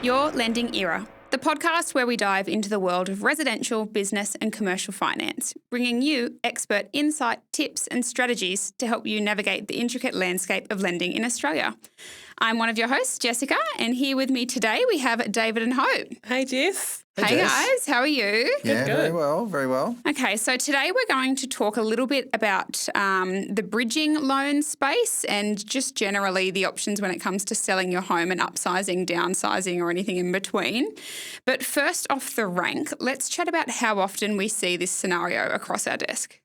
Your Lending Era, the podcast where we dive into the world of residential, business and commercial finance, bringing you expert insight, tips and strategies to help you navigate the intricate landscape of lending in Australia. I'm one of your hosts, Jessica, and here with me today we have David and Hope. Hey, Jess. Hey Jess. guys, how are you? Yeah, Good. very well, very well. Okay, so today we're going to talk a little bit about the bridging loan space and just generally the options when it comes to selling your home and upsizing, downsizing or anything in between. But first off the rank, let's chat about how often we see this scenario across our desk.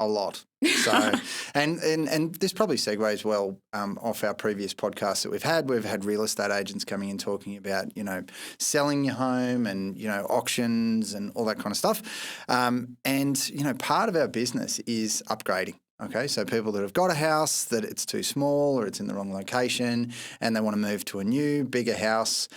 A lot. So, and this probably segues well off our previous podcasts that we've had. We've had real estate agents coming in talking about, selling your home and, auctions and all that kind of stuff. And, part of our business is upgrading. Okay, so people that have got a house that it's too small or it's in the wrong location and they want to move to a new, bigger house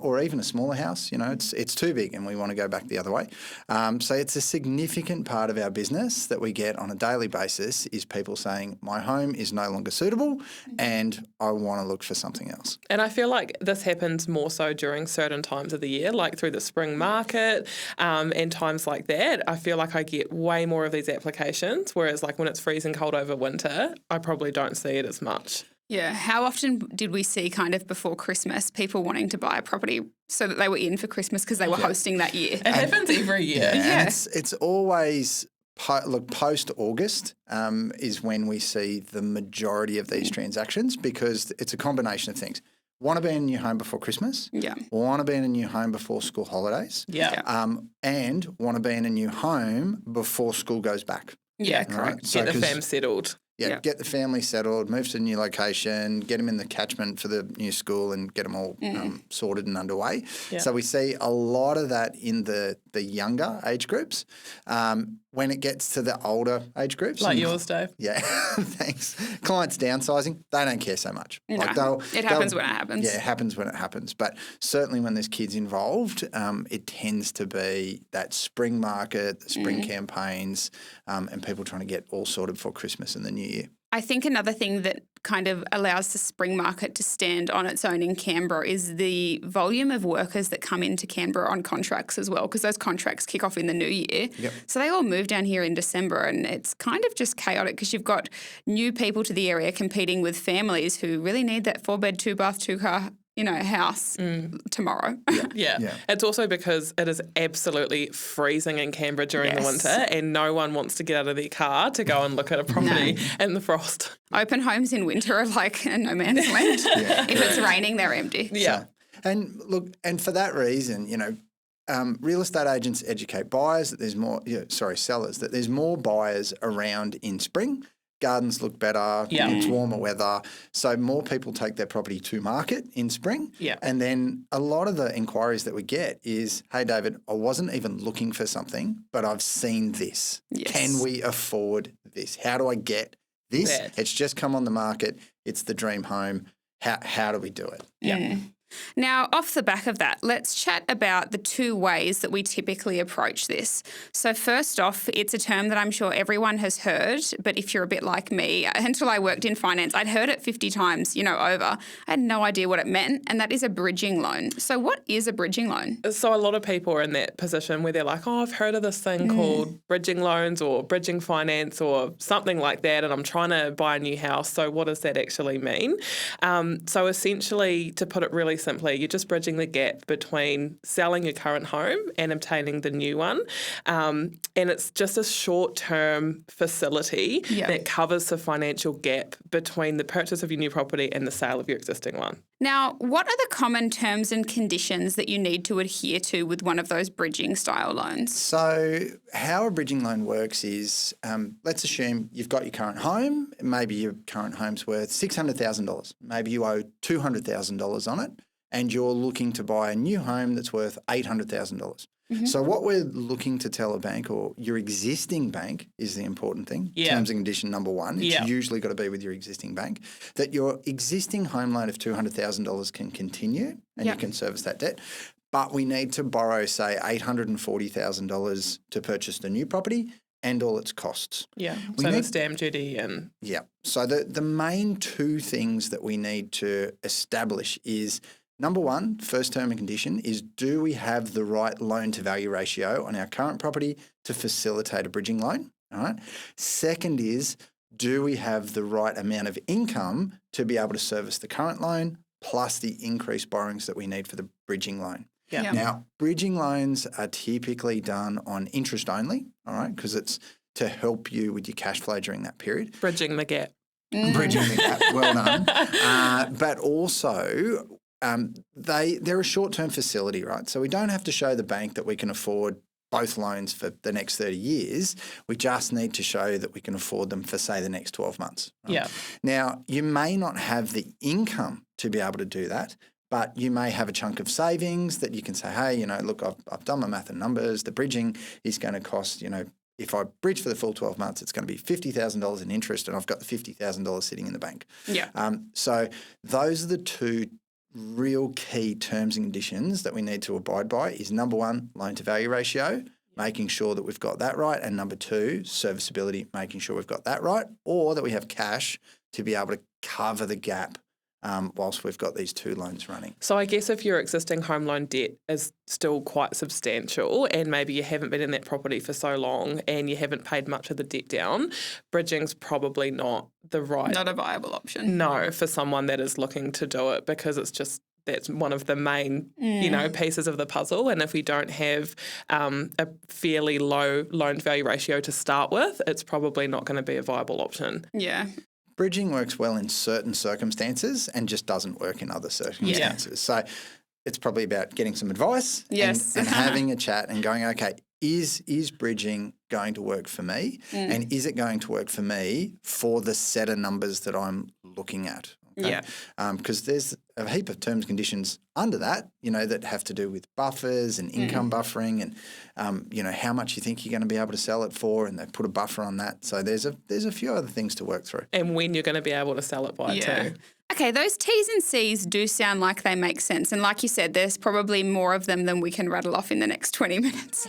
or even a smaller house, it's too big and we want to go back the other way. So it's a significant part of our business that we get on a daily basis is people saying, my home is no longer suitable and I want to look for something else. And I feel like this happens more so during certain times of the year, like through the spring market and times like that. I feel like I get way more of these applications, whereas like when it's freezing cold over winter, I probably don't see it as much. Yeah. How often did we see kind of before Christmas people wanting to buy a property so that they were in for Christmas because they were hosting that year? It happens every year. And it's always post-August is when we see the majority of these transactions because it's a combination of things. Want to be in a new home before Christmas. Yeah. Want to be in a new home before school holidays. Yeah. And want to be in a new home before school goes back. Yeah, All correct. right? So, Get the fam settled. Yeah, get the family settled, move to a new location, get them in the catchment for the new school and get them all sorted and underway. Yeah. So we see a lot of that in the younger age groups. When it gets to the older age groups. Like yours, Dave. Yeah, thanks. Clients downsizing, they don't care so much. No, Like it happens when it happens. Yeah, it happens when it happens. But certainly when there's kids involved, it tends to be that spring market, the spring campaigns, and people trying to get all sorted for Christmas and the new year. I think another thing that kind of allows the spring market to stand on its own in Canberra is the volume of workers that come into Canberra on contracts as well, because those contracts kick off in the new year. Yep. So they all move down here in December and it's kind of just chaotic because you've got new people to the area competing with families who really need that 4-bed, 2-bath, 2-car house tomorrow. Yeah. It's also because it is absolutely freezing in Canberra during the winter and no one wants to get out of their car to go and look at a property in the frost. Open homes in winter are like a no man's land. If it's raining, they're empty. Yeah. So, and look, and for that reason, real estate agents educate buyers that there's more, sellers, that there's more buyers around in spring. Gardens look better, it's warmer weather, so more people take their property to market in spring. Yeah. And then a lot of the inquiries that we get is, hey, David, I wasn't even looking for something, but I've seen this. Yes. Can we afford this? How do I get this? That. It's just come on the market. It's the dream home. How do we do it? Yeah. Now, off the back of that, let's chat about the two ways that we typically approach this. So first off, it's a term that I'm sure everyone has heard, but if you're a bit like me, until I worked in finance, I'd heard it 50 times, over. I had no idea what it meant, and that is a bridging loan. So what is a bridging loan? So a lot of people are in that position where they're like, oh, I've heard of this thing called bridging loans or bridging finance or something like that, and I'm trying to buy a new house. So what does that actually mean? So essentially, to put it really simply, you're just bridging the gap between selling your current home and obtaining the new one. And it's just a short-term facility that covers the financial gap between the purchase of your new property and the sale of your existing one. Now, what are the common terms and conditions that you need to adhere to with one of those bridging style loans? So how a bridging loan works is, let's assume you've got your current home. Maybe your current home's worth $600,000. Maybe you owe $200,000 on it. And you're looking to buy a new home that's worth $800,000. So what we're looking to tell a bank, or your existing bank is the important thing, terms and condition number one, it's usually got to be with your existing bank, that your existing home loan of $200,000 can continue and you can service that debt. But we need to borrow, say, $840,000 to purchase the new property and all its costs. Yeah, so the stamp duty and... Yeah. So the main two things that we need to establish is, number one, first term and condition is, do we have the right loan to value ratio on our current property to facilitate a bridging loan? All right. Second is, do we have the right amount of income to be able to service the current loan plus the increased borrowings that we need for the bridging loan? Yeah. Now, bridging loans are typically done on interest only, all right, because it's to help you with your cash flow during that period. Bridging the gap. Bridging the gap, well done. But also, they're a short-term facility, right? So we don't have to show the bank that we can afford both loans for the next 30 years. We just need to show that we can afford them for, say, the next 12 months. Right? Yeah. Now, you may not have the income to be able to do that, but you may have a chunk of savings that you can say, hey, look, I've done my math and numbers. The bridging is going to cost, if I bridge for the full 12 months, it's going to be $50,000 in interest, and I've got the $50,000 sitting in the bank. Yeah. So those are the two real key terms and conditions that we need to abide by. Is number one, loan to value ratio, making sure that we've got that right, and number two, serviceability, making sure we've got that right, or that we have cash to be able to cover the gap whilst we've got these two loans running. So I guess if your existing home loan debt is still quite substantial and maybe you haven't been in that property for so long and you haven't paid much of the debt down, bridging's probably not the right... Not a viable option. No, for someone that is looking to do it, because it's just... That's one of the main, pieces of the puzzle. And if we don't have a fairly low loan to value ratio to start with, it's probably not going to be a viable option. Yeah. Bridging works well in certain circumstances and just doesn't work in other circumstances. So it's probably about getting some advice and having a chat and going, okay, is bridging going to work for me? And is it going to work for me for the set of numbers that I'm looking at? Okay? Yeah. Because there's a heap of terms and conditions under that, that have to do with buffers and income buffering and, how much you think you're going to be able to sell it for, and they put a buffer on that. So there's a few other things to work through. And when you're going to be able to sell it by too. Okay, those T's and C's do sound like they make sense. And like you said, there's probably more of them than we can rattle off in the next 20 minutes.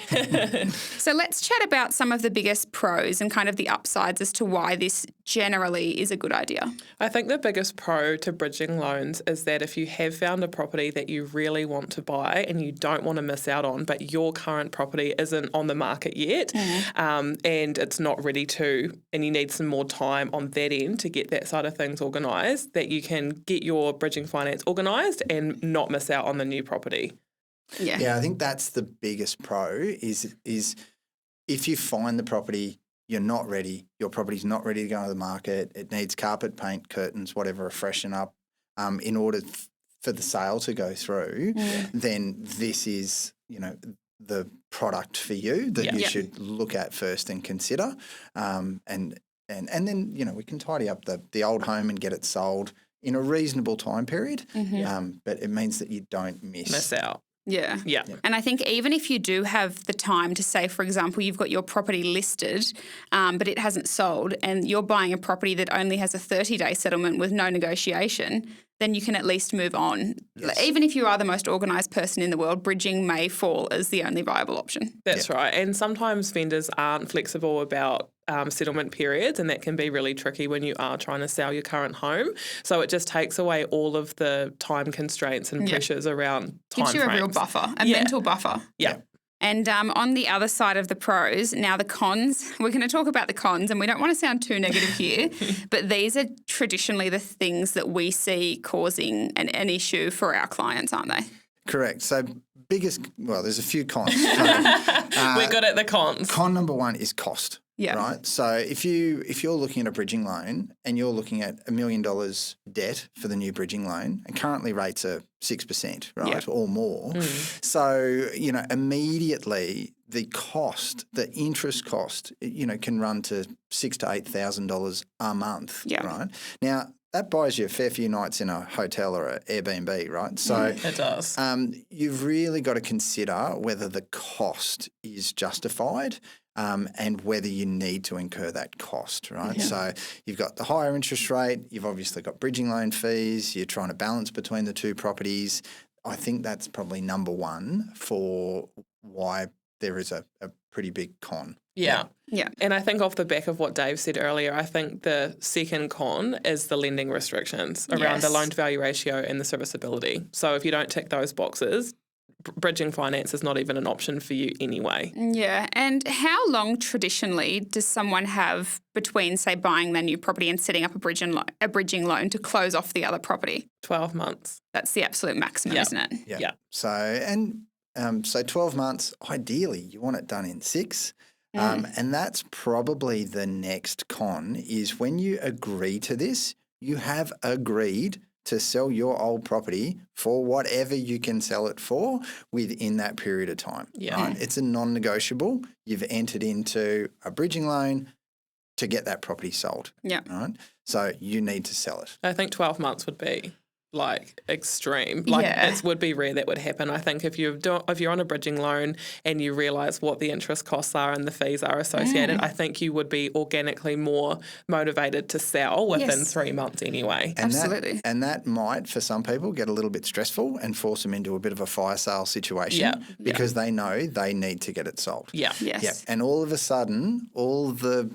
So let's chat about some of the biggest pros and kind of the upsides as to why this generally is a good idea. I think the biggest pro to bridging loans is that if you have found a property that you really want to buy and you don't want to miss out on, but your current property isn't on the market yet and it's not ready to, and you need some more time on that end to get that side of things organised, that you can get your bridging finance organised and not miss out on the new property. Yeah, I think that's the biggest pro is if you find the property, you're not ready, your property's not ready to go to the market, it needs carpet, paint, curtains, whatever, freshen up in order for the sale to go through, then this is, the product for you that you should look at first and consider. And then, we can tidy up the old home and get it sold in a reasonable time period, but it means that you don't miss out. Yeah. Yeah. And I think even if you do have the time to say, for example, you've got your property listed, but it hasn't sold, and you're buying a property that only has a 30-day settlement with no negotiation, then you can at least move on. Yes. Even if you are the most organised person in the world, bridging may fall as the only viable option. That's right. And sometimes vendors aren't flexible about settlement periods, and that can be really tricky when you are trying to sell your current home. So it just takes away all of the time constraints and pressures around time Gives you a real frames. buffer, a mental buffer. Yeah. And on the other side of the pros, now the cons, we're going to talk about the cons, and we don't want to sound too negative here, but these are traditionally the things that we see causing an issue for our clients, aren't they? Correct. So there's a few cons. So, We're good at the cons. Con number one is cost. Yeah. Right. So if you're looking at a bridging loan and you're looking at $1 million debt for the new bridging loan, and currently rates are 6%, right, or more. So immediately the interest cost, can run to $6,000 to $8,000 a month. Yeah. Right. Now that buys you a fair few nights in a hotel or an Airbnb, right? So it does. You've really got to consider whether the cost is justified. And whether you need to incur that cost, right? Yeah. So you've got the higher interest rate, you've obviously got bridging loan fees, you're trying to balance between the two properties. I think that's probably number one for why there is a pretty big con. Yeah. Yeah. And I think off the back of what Dave said earlier, I think the second con is the lending restrictions around the Yes. loan to value ratio and the serviceability. So if you don't tick those boxes, bridging finance is not even an option for you anyway. Yeah. And how long traditionally does someone have between, say, buying their new property and setting up a bridging loan to close off the other property? 12 months. That's the absolute maximum, isn't it? Yeah. So 12 months, ideally, you want it done in 6. And that's probably the next con is when you agree to this, you have agreed to sell your old property for whatever you can sell it for within that period of time. Yeah. Right? It's a non-negotiable. You've entered into a bridging loan to get that property sold. Yeah. Right? So you need to sell it. I think 12 months would be like extreme. Like it would be rare that would happen. I think if you're on a bridging loan and you realise what the interest costs are and the fees are associated, I think you would be organically more motivated to sell within 3 months anyway. And Absolutely. That might, for some people, get a little bit stressful and force them into a bit of a fire sale situation because they know they need to get it sold. Yeah. Yes. Yeah. And all of a sudden, all the,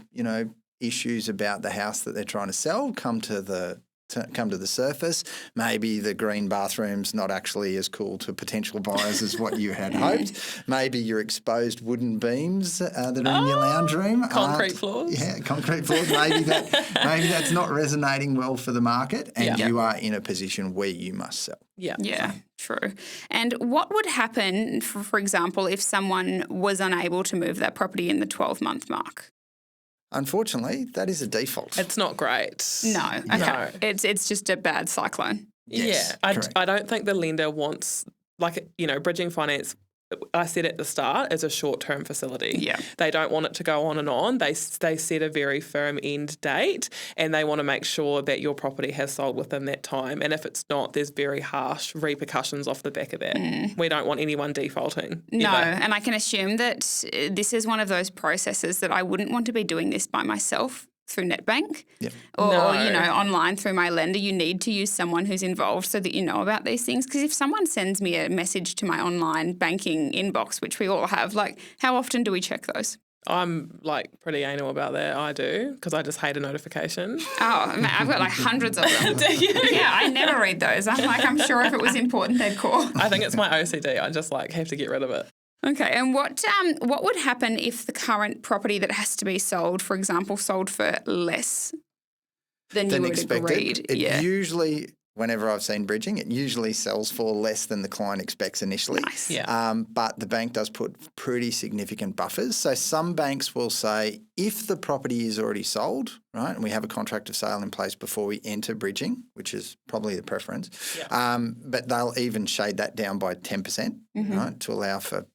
issues about the house that they're trying to sell come to the surface. Maybe the green bathroom's not actually as cool to potential buyers as what you had hoped. Maybe your exposed wooden beams that are in your lounge room. Concrete floors. Yeah, concrete floors. Maybe that's not resonating well for the market and you are in a position where you must sell. Yeah. Yeah, true. And what would happen, for example, if someone was unable to move that property in the 12-month mark? Unfortunately, that is a default. It's not great. No. Okay. No. It's just a bad cyclone. Yes, I don't think the lender wants, bridging finance, I said at the start, is a short-term facility. Yeah. They don't want it to go on and on. They set a very firm end date and they want to make sure that your property has sold within that time. And if it's not, there's very harsh repercussions off the back of that. We don't want anyone defaulting. No, either. and I can assume that this is one of those processes that I wouldn't want to be doing this by myself through NetBank or online through my lender. You need to use someone who's involved so that you know about these things. Because if someone sends me a message to my online banking inbox, which we all have, how often do we check those? I'm pretty anal about that. I do, because I just hate a notification. Oh, I've got hundreds of them. Do you? Yeah, I never read those. I'm sure if it was important, they'd call. I think it's my OCD. I just have to get rid of it. Okay, and what would happen if the current property that has to be sold, for example, sold for less than you would agreed? It usually, whenever I've seen bridging, it usually sells for less than the client expects initially. Nice. Yeah. But the bank does put pretty significant buffers. So some banks will say if the property is already sold, right, and we have a contract of sale in place before we enter bridging, which is probably the preference, but they'll even shade that down by 10%, right, to allow for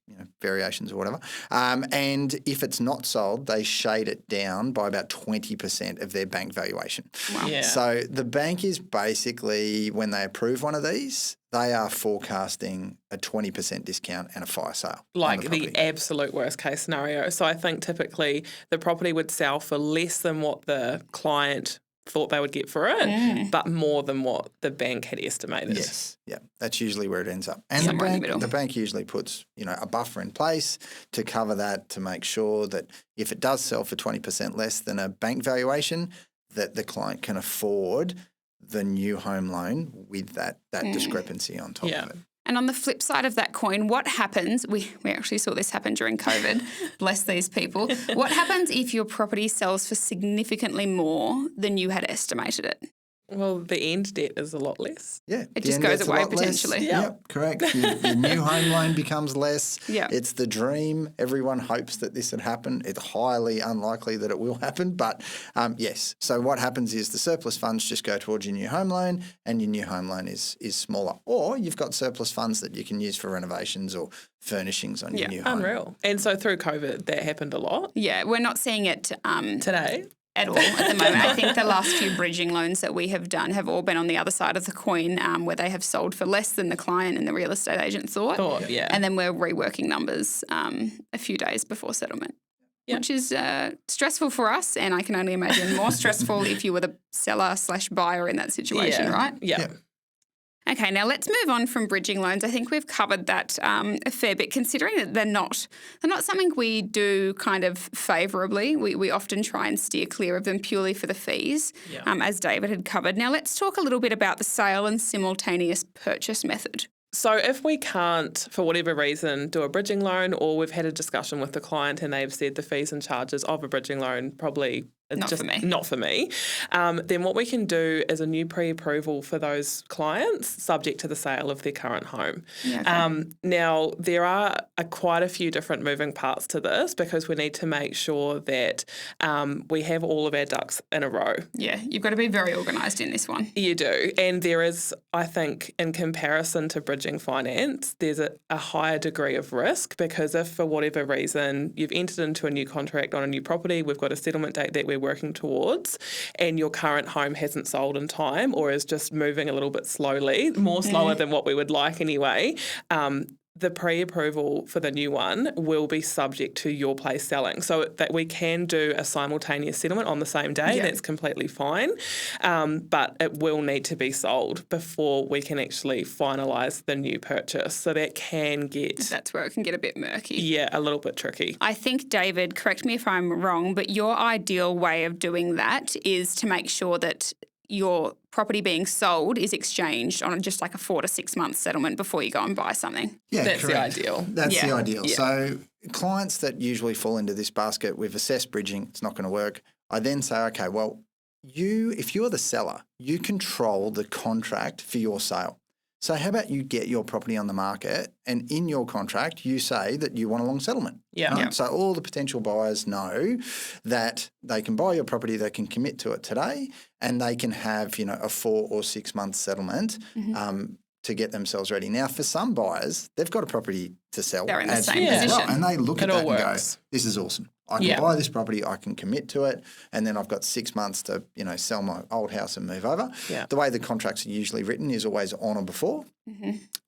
variations or whatever. And if it's not sold, they shade it down by about 20% of their bank valuation. Wow. Yeah. So the bank is basically, when they approve one of these, they are forecasting a 20% discount and a fire sale. Like the absolute worst case scenario. So I think typically the property would sell for less than what the client thought they would get for it, but more than what the bank had estimated. Yes, yeah, that's usually where it ends up. And Somewhere in the middle. the bank usually puts, a buffer in place to cover that, to make sure that if it does sell for 20% less than a bank valuation, that the client can afford the new home loan with that discrepancy on top of it. And on the flip side of that coin, what happens? We actually saw this happen during COVID. Bless these people. What happens if your property sells for significantly more than you had estimated it? Well, the end debt is a lot less. Yeah. It just goes away potentially. Yep, correct. Your new home loan becomes less. Yeah. It's the dream. Everyone hopes that this would happen. It's highly unlikely that it will happen, but yes. So what happens is the surplus funds just go towards your new home loan and your new home loan is smaller. Or you've got surplus funds that you can use for renovations or furnishings on your new home. Unreal. And so through COVID, that happened a lot. Yeah, we're not seeing it Today. at all at the moment. I think the last few bridging loans that we have done have all been on the other side of the coin, where they have sold for less than the client and the real estate agent thought. Yeah. And then we're reworking numbers a few days before settlement, which is stressful for us, and I can only imagine more stressful if you were the seller/buyer in that situation, right? Yeah. Okay, now let's move on from bridging loans. I think we've covered that a fair bit, considering that they're not something we do kind of favourably. We often try and steer clear of them purely for the fees, as David had covered. Now let's talk a little bit about the sale and simultaneous purchase method. So if we can't, for whatever reason, do a bridging loan, or we've had a discussion with the client and they've said the fees and charges of a bridging loan probably not for me, then what we can do is a new pre-approval for those clients subject to the sale of their current home. Yeah, okay. Now, there are quite a few different moving parts to this because we need to make sure that we have all of our ducks in a row. Yeah, you've got to be very organised in this one. You do. And there is, I think, in comparison to bridging finance, there's a higher degree of risk because if for whatever reason you've entered into a new contract on a new property, we've got a settlement date that we're working towards, and your current home hasn't sold in time or is just moving a little bit slowly, more slower than what we would like anyway, the pre-approval for the new one will be subject to your place selling. So that we can do a simultaneous settlement on the same day, that's completely fine, but it will need to be sold before we can actually finalise the new purchase. So that can get... That's where it can get a bit murky. Yeah, a little bit tricky. I think, David, correct me if I'm wrong, but your ideal way of doing that is to make sure that your property being sold is exchanged on just like a 4 to 6 month settlement before you go and buy something. Yeah, that's correct. the ideal. That's the ideal. Yeah. So clients that usually fall into this basket, we've assessed bridging, it's not going to work. I then say, okay, well, if you're the seller, you control the contract for your sale. So how about you get your property on the market and in your contract you say that you want a long settlement. Yeah. Right? Yeah. So all the potential buyers know that they can buy your property, they can commit to it today, and they can have, a 4 or 6 month settlement to get themselves ready. Now, for some buyers, they've got a property to sell. They're in the same position. Well, and they look at that and go, this is awesome. I can buy this property, I can commit to it, and then I've got 6 months to, sell my old house and move over. Yeah. The way the contracts are usually written is always on or before.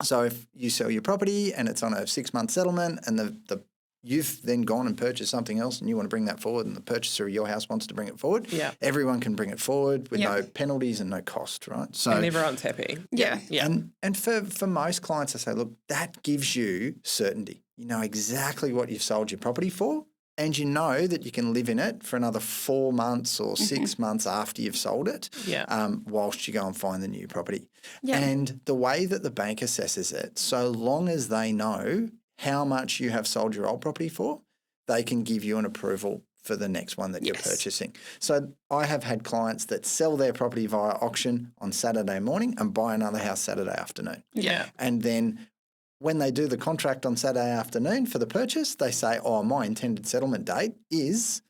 So if you sell your property and it's on a 6 month settlement and you've then gone and purchased something else and you want to bring that forward and the purchaser of your house wants to bring it forward, everyone can bring it forward with no penalties and no cost, right? So and everyone's happy. Yeah. And for most clients, I say, look, that gives you certainty. You know exactly what you've sold your property for, and you know that you can live in it for another 4 months or 6 months after you've sold it, whilst you go and find the new property. Yeah. And the way that the bank assesses it, so long as they know how much you have sold your old property for, they can give you an approval for the next one that you're purchasing. So I have had clients that sell their property via auction on Saturday morning and buy another house Saturday afternoon. Yeah. And then when they do the contract on Saturday afternoon for the purchase, they say, my intended settlement date is,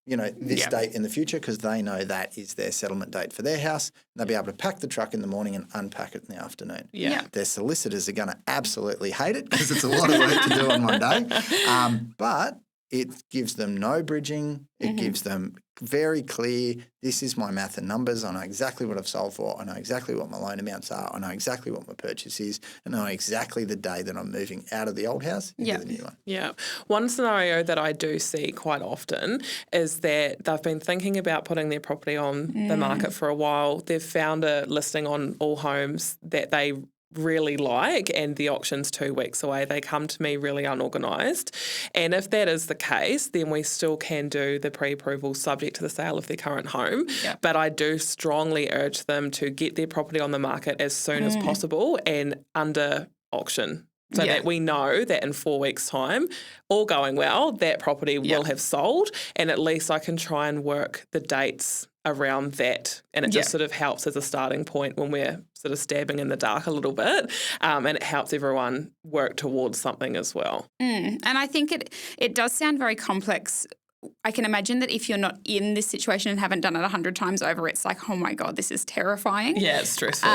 this date in the future, because they know that is their settlement date for their house. And they'll be able to pack the truck in the morning and unpack it in the afternoon. Yeah. Their solicitors are going to absolutely hate it because it's a lot of work to do on one day. But it gives them no bridging. It gives them very clear, this is my math and numbers. I know exactly what I've sold for. I know exactly what my loan amounts are. I know exactly what my purchase is. And I know exactly the day that I'm moving out of the old house into the new one. Yeah. One scenario that I do see quite often is that they've been thinking about putting their property on the market for a while. They've found a listing on All Homes that they really like and the auction's 2 weeks away. They come to me really unorganised. And if that is the case, then we still can do the pre-approval subject to the sale of their current home. Yeah. But I do strongly urge them to get their property on the market as soon as possible and under auction. So that we know that in 4 weeks' time, all going well, that property will have sold, and at least I can try and work the dates around that. And it just sort of helps as a starting point when we're sort of stabbing in the dark a little bit, and it helps everyone work towards something as well. And I think it does sound very complex. I can imagine that if you're not in this situation and haven't done it 100 times over, it's like, oh my God, this is terrifying. Yeah, it's stressful.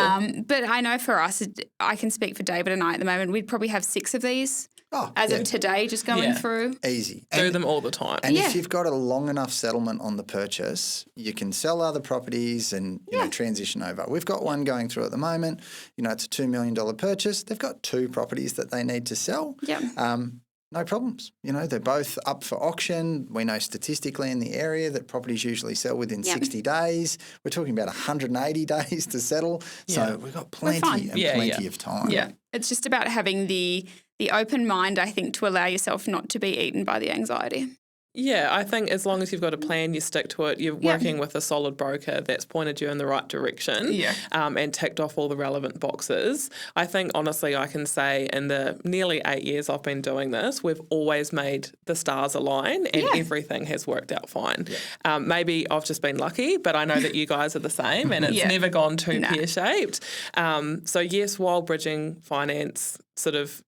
But I know for us, I can speak for David and I at the moment, we'd probably have 6 of these as of today just going through. Easy. Do them all the time. And if you've got a long enough settlement on the purchase, you can sell other properties and transition over. We've got one going through at the moment. It's a $2 million purchase. They've got 2 properties that they need to sell. Yeah. no problems. They're both up for auction. We know statistically in the area that properties usually sell within 60 days. We're talking about 180 days to settle. So we've got plenty of time. Yeah. It's just about having the open mind, I think, to allow yourself not to be eaten by the anxiety. Yeah, I think as long as you've got a plan, you stick to it, you're working with a solid broker that's pointed you in the right direction and ticked off all the relevant boxes. I think, honestly, I can say in the nearly 8 years I've been doing this, we've always made the stars align and everything has worked out fine. Yeah. Maybe I've just been lucky, but I know that you guys are the same and it's never gone too pear-shaped. So, yes, while bridging finance sort of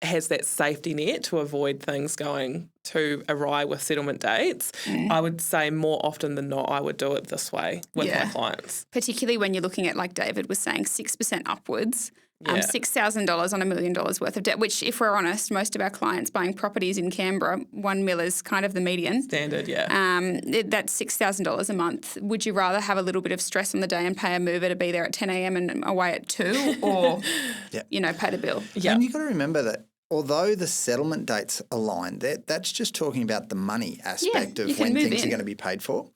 has that safety net to avoid things going too awry with settlement dates, I would say more often than not I would do it this way with my clients. Particularly when you're looking at, like David was saying, 6% upwards, $6,000 on $1 million worth of debt, which, if we're honest, most of our clients buying properties in Canberra, $1 million is kind of the median. Standard, that's $6,000 a month. Would you rather have a little bit of stress on the day and pay a mover to be there at 10 a.m. and away at 2 or, pay the bill? Yeah. And you've got to remember that although the settlement dates align, that's just talking about the money aspect of when things are going to be paid for.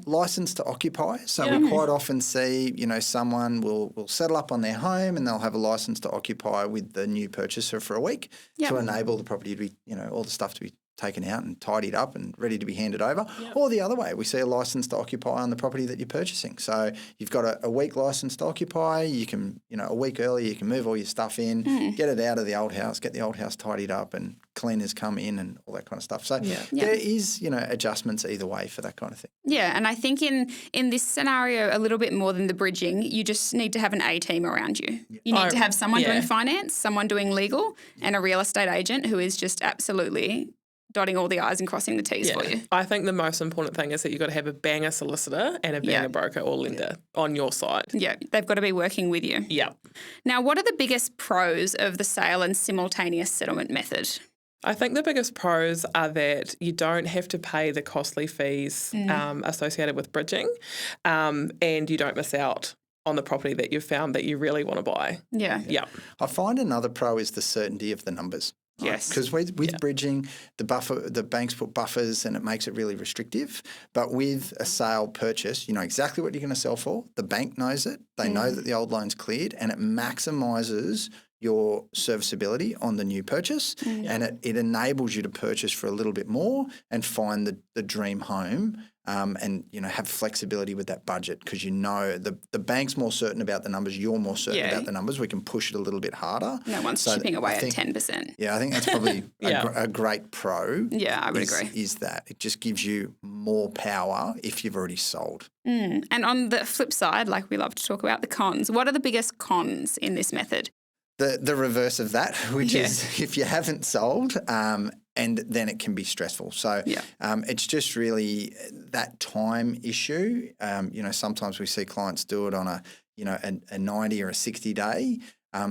License to occupy. So we quite often see, someone will settle up on their home and they'll have a license to occupy with the new purchaser for a week to enable the property to be, all the stuff to be taken out and tidied up and ready to be handed over. Yep. Or the other way, we see a license to occupy on the property that you're purchasing. So you've got a week license to occupy. You can, a week earlier, you can move all your stuff in, get it out of the old house, get the old house tidied up and cleaners come in and all that kind of stuff. So there is, adjustments either way for that kind of thing. Yeah, and I think in this scenario, a little bit more than the bridging, you just need to have an A team around you. You need to have someone doing finance, someone doing legal, and a real estate agent who is just absolutely dotting all the I's and crossing the T's for you. I think the most important thing is that you've got to have a banger solicitor and a banger broker or lender on your side. Yeah, they've got to be working with you. Yeah. Now, what are the biggest pros of the sale and simultaneous settlement method? I think the biggest pros are that you don't have to pay the costly fees associated with bridging and you don't miss out on the property that you've found that you really want to buy. Yeah. Yeah. I find another pro is the certainty of the numbers. Yes. Because with bridging, the banks put buffers and it makes it really restrictive. But with a sale purchase, you know exactly what you're going to sell for. The bank knows it. They know that the old loan's cleared and it maximises your serviceability on the new purchase and it enables you to purchase for a little bit more and find the dream home and, have flexibility with that budget because the bank's more certain about the numbers, you're more certain about the numbers. We can push it a little bit harder. No one's chipping away at 10%. Yeah, I think that's probably a great pro. Yeah, I would agree. Is that it just gives you more power if you've already sold. And on the flip side, like we love to talk about the cons, what are the biggest cons in this method? The reverse of that, which is if you haven't sold, and then it can be stressful. So it's just really that time issue. Sometimes we see clients do it on a 90 or a 60-day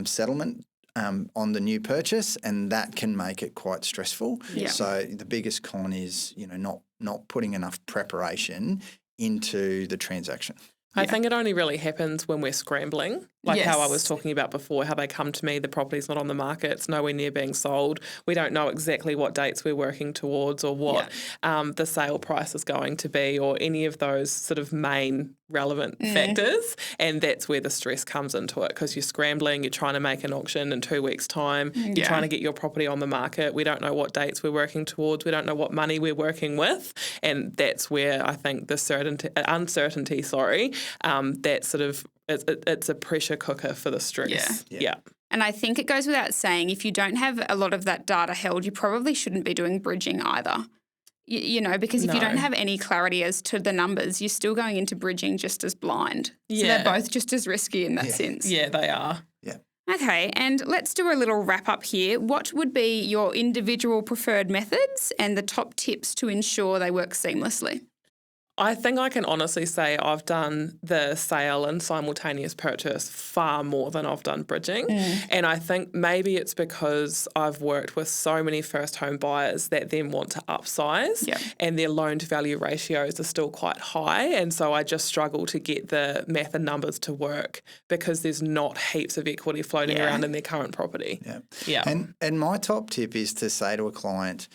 settlement on the new purchase, and that can make it quite stressful. Yeah. So the biggest con is not putting enough preparation into the transaction. I think it only really happens when we're scrambling, like how I was talking about before, how they come to me, the property's not on the market, it's nowhere near being sold. We don't know exactly what dates we're working towards or what the sale price is going to be or any of those sort of main relevant factors. And that's where the stress comes into it because you're scrambling, you're trying to make an auction in 2 weeks' time, you're trying to get your property on the market. We don't know what dates we're working towards. We don't know what money we're working with. And that's where I think the uncertainty, that sort of it's a pressure cooker for the stress. Yeah. And I think it goes without saying, if you don't have a lot of that data held, you probably shouldn't be doing bridging either. Because if you don't have any clarity as to the numbers, you're still going into bridging just as blind. So they're both just as risky in that sense. Yeah, they are. Yeah. Okay, and let's do a little wrap up here. What would be your individual preferred methods and the top tips to ensure they work seamlessly? I think I can honestly say I've done the sale and simultaneous purchase far more than I've done bridging. And I think maybe it's because I've worked with so many first home buyers that then want to upsize and their loan to value ratios are still quite high. And so I just struggle to get the math and numbers to work because there's not heaps of equity floating around in their current property. And my top tip is to say to a client,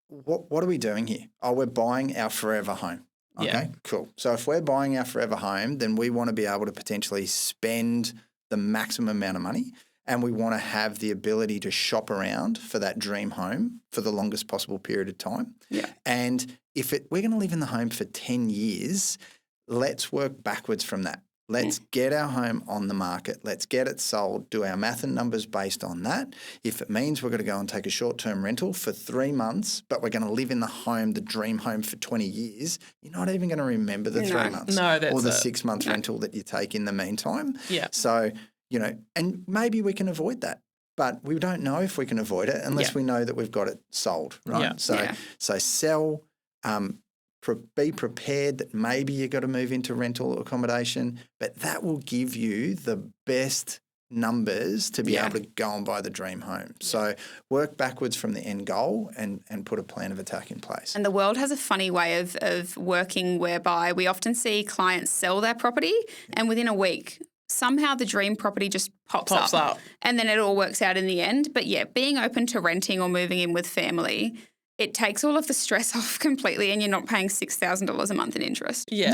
what are we doing here? Oh, we're buying our forever home. Okay, cool. So if we're buying our forever home, then we want to be able to potentially spend the maximum amount of money and we want to have the ability to shop around for that dream home for the longest possible period of time. And if we're going to live in the home for 10 years, let's work backwards from that. Let's get our home on the market. Let's get it sold, do our math and numbers based on that. If it means we're going to go and take a short-term rental for 3 months, but we're going to live in the home, the dream home for 20 years, you're not even going to remember the 3 months or the 6 month rental that you take in the meantime. So, and maybe we can avoid that. But we don't know if we can avoid it unless we know that we've got it sold, right? So sell, be prepared that maybe you've got to move into rental accommodation, but that will give you the best numbers to be able to go and buy the dream home. So work backwards from the end goal and put a plan of attack in place. And the world has a funny way of working whereby we often see clients sell their property and within a week somehow the dream property just pops up. And then it all works out in the end. But being open to renting or moving in with family, it takes all of the stress off completely and you're not paying $6,000 a month in interest. We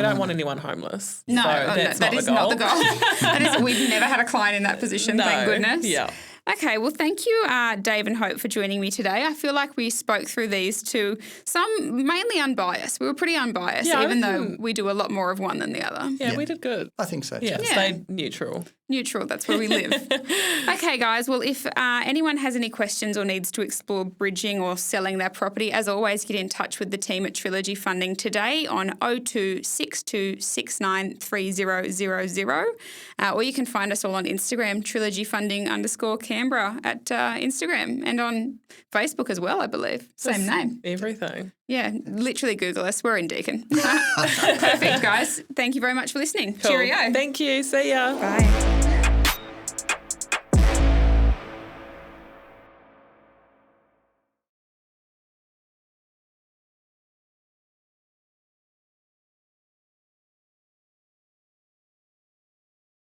don't want anyone homeless. No, so that's that is not the goal. We've never had a client in that position, thank goodness. Okay, well, thank you, Dave and Hope, for joining me today. I feel like we spoke through these to some mainly unbiased. We were pretty unbiased, even though we do a lot more of one than the other. Yeah, we did good. I think so too. Stayed neutral. Neutral, that's where we live. Okay, guys, well, if anyone has any questions or needs to explore bridging or selling their property, as always, get in touch with the team at Trilogy Funding today on 0262693000. Or you can find us all on Instagram, trilogyfunding_Canberra at Instagram, and on Facebook as well, I believe. Same name. Everything. Yeah, literally Google us. We're in Deakin. Perfect, guys. Thank you very much for listening. Cool. Cheerio. Thank you. See ya. Bye.